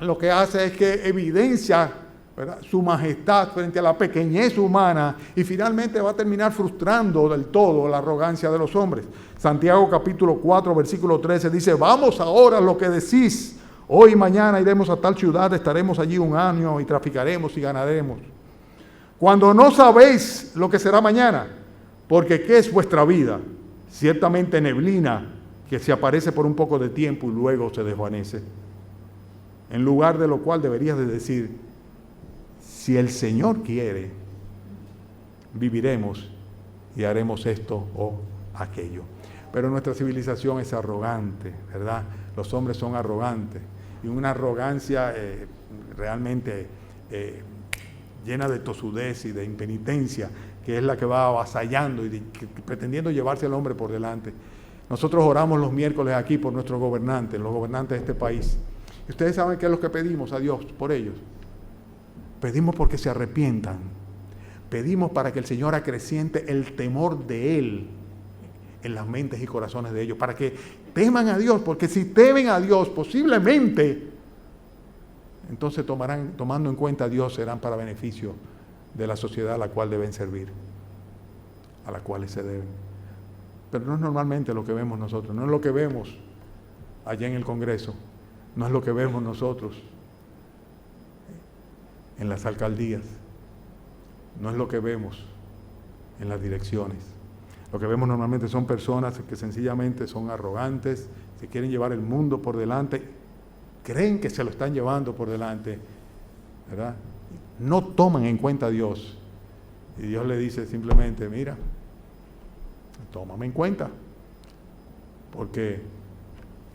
lo que hace es que evidencia, ¿verdad?, su majestad frente a la pequeñez humana, y finalmente va a terminar frustrando del todo la arrogancia de los hombres. Santiago capítulo 4 versículo 13 dice, vamos ahora lo que decís, hoy y mañana iremos a tal ciudad, estaremos allí un año y traficaremos y ganaremos. Cuando no sabéis lo que será mañana, porque ¿qué es vuestra vida? Ciertamente neblina que se aparece por un poco de tiempo y luego se desvanece. En lugar de lo cual deberías de decir, si el Señor quiere, viviremos y haremos esto o aquello. Pero nuestra civilización es arrogante, ¿verdad? Los hombres son arrogantes, y una arrogancia realmente llena de tosudez y de impenitencia, que es la que va avasallando y pretendiendo llevarse al hombre por delante. Nosotros oramos los miércoles aquí por nuestros gobernantes, los gobernantes de este país. Y ustedes saben qué es lo que pedimos a Dios por ellos. Pedimos porque se arrepientan. Pedimos para que el Señor acreciente el temor de Él en las mentes y corazones de ellos, para que teman a Dios, porque si temen a Dios, posiblemente, entonces tomando en cuenta a Dios, serán para beneficio de la sociedad a la cual deben servir, a la cual se deben. Pero no es normalmente lo que vemos nosotros, no es lo que vemos allá en el Congreso, no es lo que vemos nosotros en las alcaldías, no es lo que vemos en las direcciones. Lo que vemos normalmente son personas que sencillamente son arrogantes, se quieren llevar el mundo por delante, creen que se lo están llevando por delante, ¿verdad? No toman en cuenta a Dios. Y Dios le dice simplemente, mira, tómame en cuenta, porque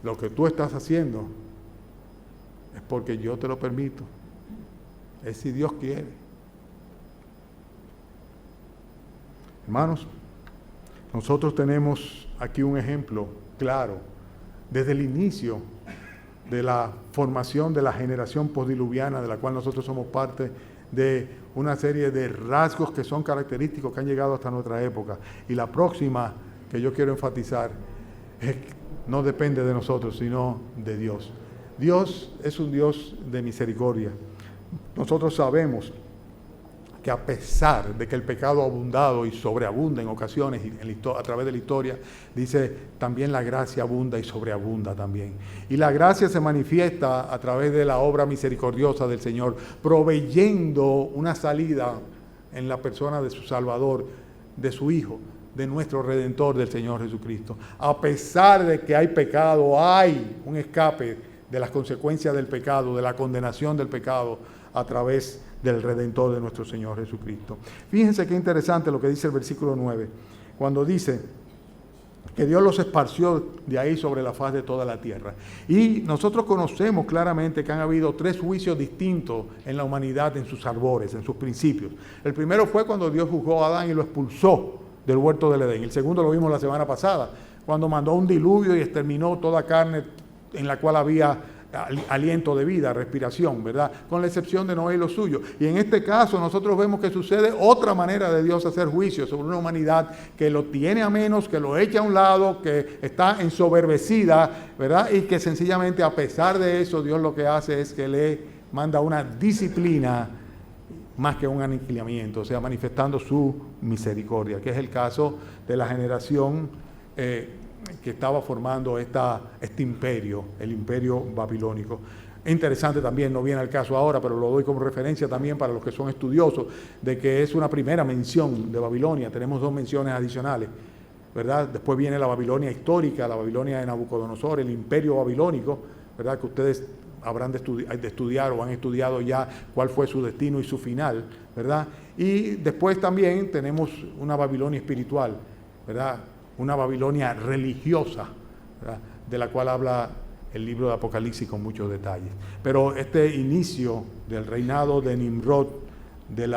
lo que tú estás haciendo es porque yo te lo permito. Es si Dios quiere. Hermanos, nosotros tenemos aquí un ejemplo claro desde el inicio de la formación de la generación postdiluviana, de la cual nosotros somos parte, de una serie de rasgos que son característicos que han llegado hasta nuestra época. Y la próxima que yo quiero enfatizar no depende de nosotros, sino de Dios. Dios es un Dios de misericordia. Nosotros sabemos que a pesar de que el pecado ha abundado y sobreabunda en ocasiones a través de la historia, dice, también la gracia abunda y sobreabunda también. Y la gracia se manifiesta a través de la obra misericordiosa del Señor, proveyendo una salida en la persona de su Salvador, de su Hijo, de nuestro Redentor, del Señor Jesucristo. A pesar de que hay pecado, hay un escape de las consecuencias del pecado, de la condenación del pecado, a través del Redentor de nuestro Señor Jesucristo. Fíjense qué interesante lo que dice el versículo 9, cuando dice que Dios los esparció de ahí sobre la faz de toda la tierra. Y nosotros conocemos claramente que han habido 3 juicios distintos en la humanidad, en sus albores, en sus principios. El primero fue cuando Dios juzgó a Adán y lo expulsó del huerto del Edén. El segundo lo vimos la semana pasada, cuando mandó un diluvio y exterminó toda carne en la cual había aliento de vida, respiración, ¿verdad? Con la excepción de Noé y lo suyo. Y en este caso nosotros vemos que sucede otra manera de Dios hacer juicio sobre una humanidad que lo tiene a menos, que lo echa a un lado, que está ensoberbecida, ¿verdad? Y que sencillamente a pesar de eso Dios lo que hace es que le manda una disciplina más que un aniquilamiento, o sea, manifestando su misericordia, que es el caso de la generación que estaba formando este imperio, el imperio babilónico. Es interesante también, no viene al caso ahora, pero lo doy como referencia también para los que son estudiosos, de que es una primera mención de Babilonia. Tenemos 2 menciones adicionales, ¿verdad? Después viene la Babilonia histórica, la Babilonia de Nabucodonosor, el imperio babilónico, ¿verdad? Que ustedes habrán de estudiar o han estudiado ya cuál fue su destino y su final, ¿verdad? Y después también tenemos una Babilonia espiritual, ¿verdad? Una Babilonia religiosa, ¿verdad? De la cual habla el libro de Apocalipsis con muchos detalles. Pero este inicio del reinado de Nimrod, del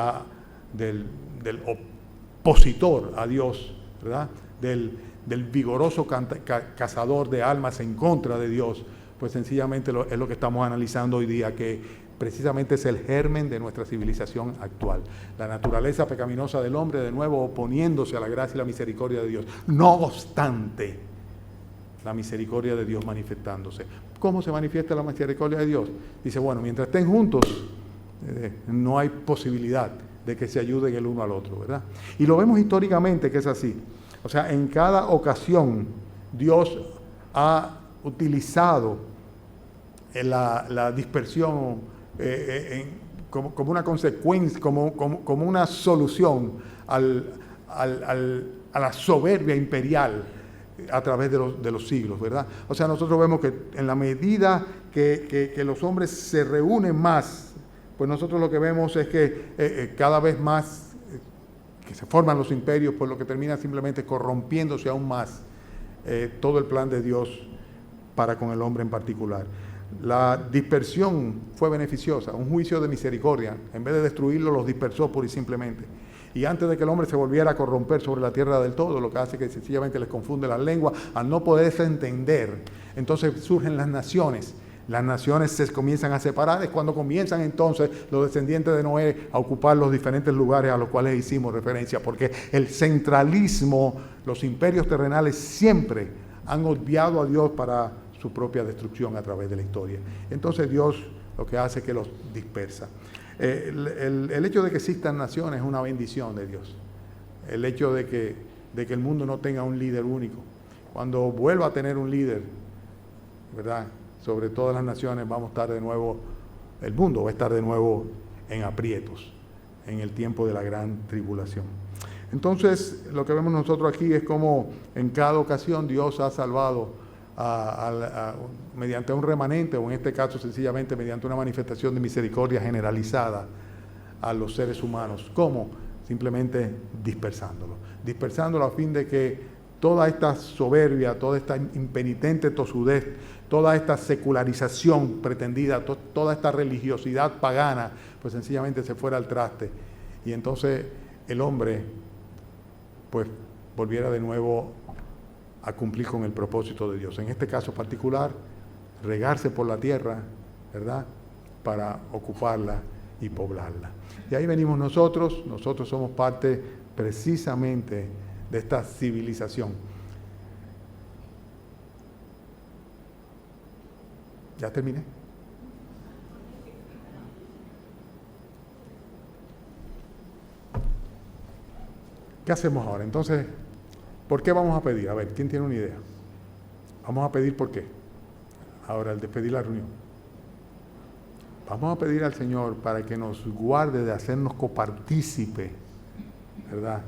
opositor a Dios, ¿verdad? Del vigoroso cazador de almas en contra de Dios, pues sencillamente es lo que estamos analizando hoy día, que precisamente es el germen de nuestra civilización actual. La naturaleza pecaminosa del hombre, de nuevo oponiéndose a la gracia y la misericordia de Dios. No obstante, la misericordia de Dios manifestándose. ¿Cómo se manifiesta la misericordia de Dios? Dice, bueno, mientras estén juntos, no hay posibilidad de que se ayuden el uno al otro, ¿verdad? Y lo vemos históricamente que es así. O sea, en cada ocasión Dios ha utilizado la dispersión como una consecuencia, como una solución a la soberbia imperial a través de los siglos, ¿verdad? O sea, nosotros vemos que en la medida que los hombres se reúnen más, pues nosotros lo que vemos es que cada vez más que se forman los imperios, pues lo que termina simplemente corrompiéndose aún más todo el plan de Dios para con el hombre en particular. La dispersión fue beneficiosa, un juicio de misericordia. En vez de destruirlo, los dispersó pura y simplemente. Y antes de que el hombre se volviera a corromper sobre la tierra del todo, lo que hace que sencillamente les confunde las lenguas, al no poderse entender, entonces surgen las naciones, las naciones se comienzan a separar, es cuando comienzan entonces los descendientes de Noé a ocupar los diferentes lugares a los cuales hicimos referencia, porque el centralismo, los imperios terrenales siempre han obviado a Dios para su propia destrucción a través de la historia. Entonces Dios lo que hace es que los dispersa. El hecho de que existan naciones es una bendición de Dios. El hecho de que el mundo no tenga un líder único. Cuando vuelva a tener un líder, ¿verdad?, sobre todas las naciones, vamos a estar de nuevo, el mundo va a estar de nuevo en aprietos, en el tiempo de la gran tribulación. Entonces, lo que vemos nosotros aquí es como en cada ocasión Dios ha salvado mediante un remanente, o en este caso sencillamente mediante una manifestación de misericordia generalizada a los seres humanos. ¿Cómo? Simplemente dispersándolo a fin de que toda esta soberbia, toda esta impenitente tosudez, toda esta secularización pretendida, toda esta religiosidad pagana, pues sencillamente se fuera al traste. Y entonces el hombre, pues, volviera de nuevo a cumplir con el propósito de Dios. En este caso particular, regarse por la tierra, ¿verdad?, para ocuparla y poblarla. Y ahí venimos nosotros somos parte precisamente de esta civilización. ¿Ya terminé? ¿Qué hacemos ahora? Entonces, ¿por qué vamos a pedir? A ver, ¿quién tiene una idea? Vamos a pedir por qué. Ahora, al despedir la reunión. Vamos a pedir al Señor para que nos guarde de hacernos copartícipe, ¿verdad?,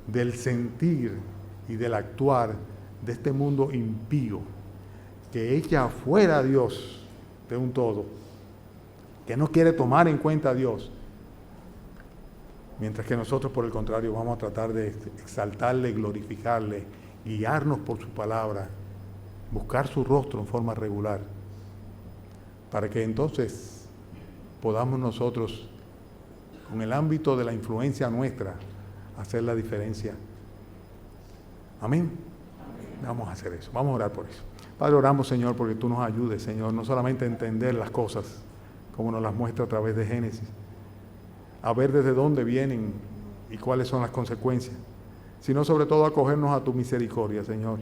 del sentir y del actuar de este mundo impío, que echa fuera a Dios de un todo, que no quiere tomar en cuenta a Dios, mientras que nosotros, por el contrario, vamos a tratar de exaltarle, glorificarle, guiarnos por su palabra, buscar su rostro en forma regular, para que entonces podamos nosotros, con el ámbito de la influencia nuestra, hacer la diferencia. Amén. Vamos a hacer eso, vamos a orar por eso. Padre, oramos, Señor, porque tú nos ayudes, Señor, no solamente a entender las cosas como nos las muestra a través de Génesis, a ver desde dónde vienen y cuáles son las consecuencias, sino sobre todo a acogernos a tu misericordia, Señor,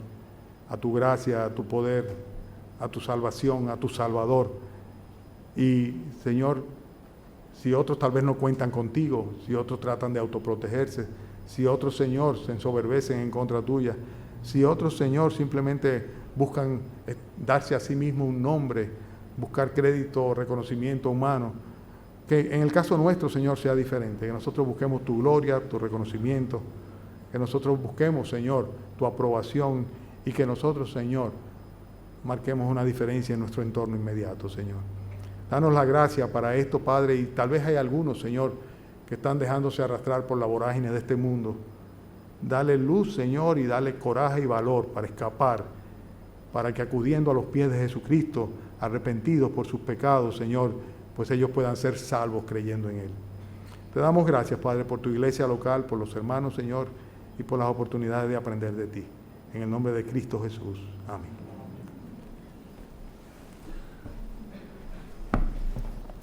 a tu gracia, a tu poder, a tu salvación, a tu Salvador. Y, Señor, si otros tal vez no cuentan contigo, si otros tratan de autoprotegerse, si otros, Señor, se ensoberbecen en contra tuya, si otros, Señor, simplemente buscan darse a sí mismo un nombre, buscar crédito o reconocimiento humano, que en el caso nuestro, Señor, sea diferente, que nosotros busquemos tu gloria, tu reconocimiento, que nosotros busquemos, Señor, tu aprobación y que nosotros, Señor, marquemos una diferencia en nuestro entorno inmediato, Señor. Danos la gracia para esto, Padre, y tal vez hay algunos, Señor, que están dejándose arrastrar por la vorágine de este mundo. Dale luz, Señor, y dale coraje y valor para escapar, para que acudiendo a los pies de Jesucristo, arrepentidos por sus pecados, Señor, pues ellos puedan ser salvos creyendo en Él. Te damos gracias, Padre, por tu iglesia local, por los hermanos, Señor, y por las oportunidades de aprender de ti. En el nombre de Cristo Jesús. Amén.